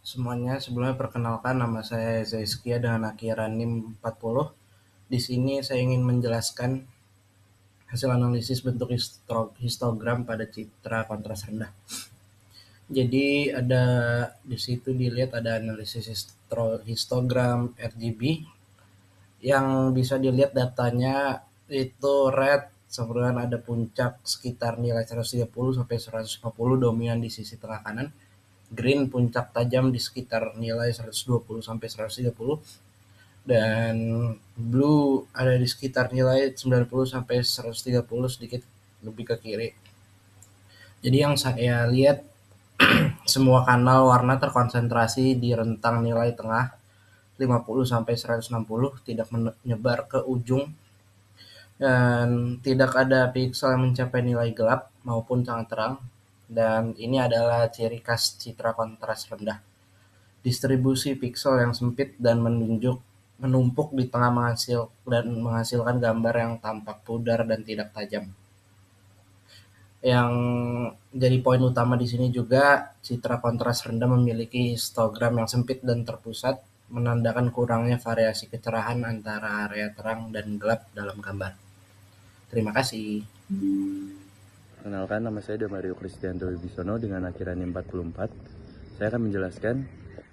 semuanya. Sebelumnya perkenalkan, nama saya Zaiskia dengan akhiran NIM 40. Di sini saya ingin menjelaskan hasil analisis bentuk histogram pada citra kontras rendah. Jadi ada di situ dilihat ada analisis histogram RGB yang bisa dilihat datanya itu red kemudian ada puncak sekitar nilai 130 sampai 150 dominan di sisi tengah kanan. Green puncak tajam di sekitar nilai 120 sampai 130 dan blue ada di sekitar nilai 90 sampai 130 sedikit lebih ke kiri. Jadi yang saya lihat semua kanal warna terkonsentrasi di rentang nilai tengah 50 sampai 160, tidak menyebar ke ujung dan tidak ada piksel yang mencapai nilai gelap maupun sangat terang. Dan ini adalah ciri khas citra kontras rendah. Distribusi piksel yang sempit dan menumpuk di tengah menghasilkan gambar yang tampak pudar dan tidak tajam. Yang jadi poin utama di sini juga citra kontras rendah memiliki histogram yang sempit dan terpusat, menandakan kurangnya variasi kecerahan antara area terang dan gelap dalam gambar. Terima kasih. Perkenalkan, nama saya Damario Kristianto Wibisono dengan akhiran 44. Saya akan menjelaskan.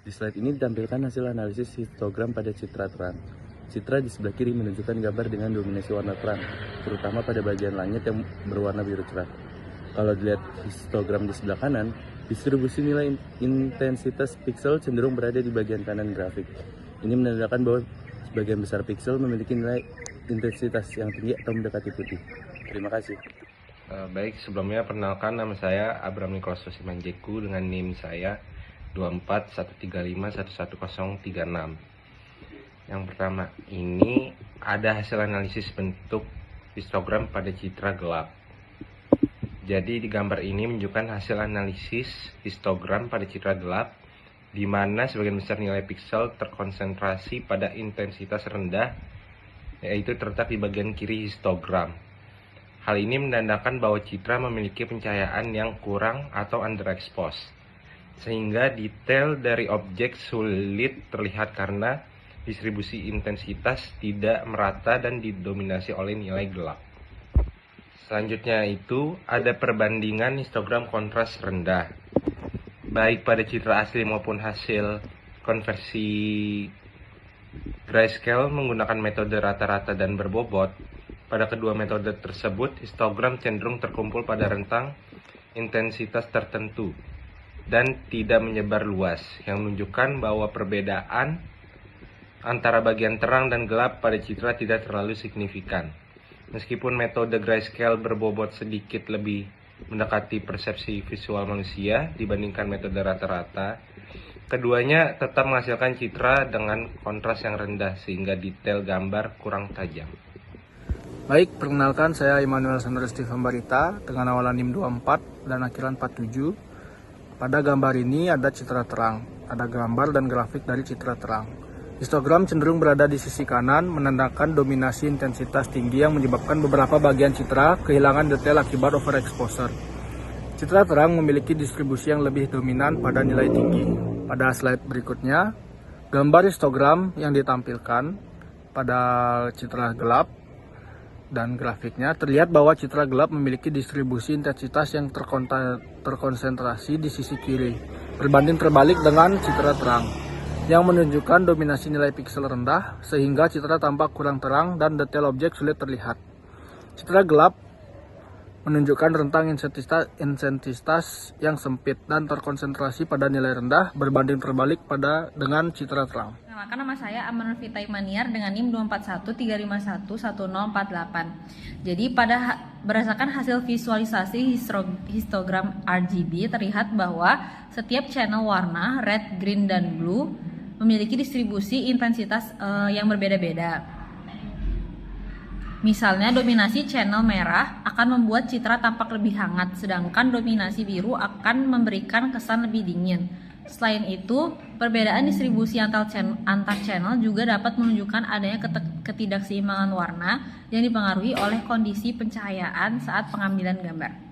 Di slide ini ditampilkan hasil analisis histogram pada citra terang. Citra di sebelah kiri menunjukkan gambar dengan dominasi warna terang, terutama pada bagian langit yang berwarna biru cerah. Kalau dilihat histogram di sebelah kanan, distribusi nilai intensitas piksel cenderung berada di bagian kanan grafik. Ini menandakan bahwa sebagian besar piksel memiliki nilai intensitas yang tinggi atau mendekati putih. Terima kasih. Baik, sebelumnya perkenalkan, nama saya Abram Nikolaus Simanjekku dengan NIM saya 2413511036. Yang pertama, ini ada hasil analisis bentuk histogram pada citra gelap. Jadi di gambar ini menunjukkan hasil analisis histogram pada citra gelap, di mana sebagian besar nilai piksel terkonsentrasi pada intensitas rendah, yaitu terletak di bagian kiri histogram. Hal ini menandakan bahwa citra memiliki pencahayaan yang kurang atau underexposed, sehingga detail dari objek sulit terlihat karena distribusi intensitas tidak merata dan didominasi oleh nilai gelap. Selanjutnya itu ada perbandingan histogram kontras rendah, baik pada citra asli maupun hasil konversi grayscale menggunakan metode rata-rata dan berbobot. Pada kedua metode tersebut, histogram cenderung terkumpul pada rentang intensitas tertentu dan tidak menyebar luas, yang menunjukkan bahwa perbedaan antara bagian terang dan gelap pada citra tidak terlalu signifikan. Meskipun metode grayscale berbobot sedikit lebih mendekati persepsi visual manusia dibandingkan metode rata-rata, keduanya tetap menghasilkan citra dengan kontras yang rendah sehingga detail gambar kurang tajam. Baik, perkenalkan saya Immanuel Sandro Steven Barita dengan awalan NIM 24 dan akhiran 47. Pada gambar ini ada citra terang, ada gambar dan grafik dari citra terang. Histogram cenderung berada di sisi kanan, menandakan dominasi intensitas tinggi yang menyebabkan beberapa bagian citra kehilangan detail akibat overexposure. Citra terang memiliki distribusi yang lebih dominan pada nilai tinggi. Pada slide berikutnya, gambar histogram yang ditampilkan pada citra gelap dan grafiknya terlihat bahwa citra gelap memiliki distribusi intensitas yang terkonsentrasi di sisi kiri, berbanding terbalik dengan citra terang, yang menunjukkan dominasi nilai piksel rendah sehingga citra tampak kurang terang dan detail objek sulit terlihat. Citra gelap menunjukkan rentang intensitas yang sempit dan terkonsentrasi pada nilai rendah berbanding terbalik dengan citra terang. Perkenalkan, nama saya Amanul Vita Imaniar dengan NIM 24135111048. Jadi berdasarkan hasil visualisasi histogram RGB terlihat bahwa setiap channel warna red, green, dan blue memiliki distribusi intensitas yang berbeda-beda. Misalnya dominasi channel merah akan membuat citra tampak lebih hangat, sedangkan dominasi biru akan memberikan kesan lebih dingin. Selain itu, perbedaan distribusi antar channel juga dapat menunjukkan adanya ketidakseimbangan warna yang dipengaruhi oleh kondisi pencahayaan saat pengambilan gambar.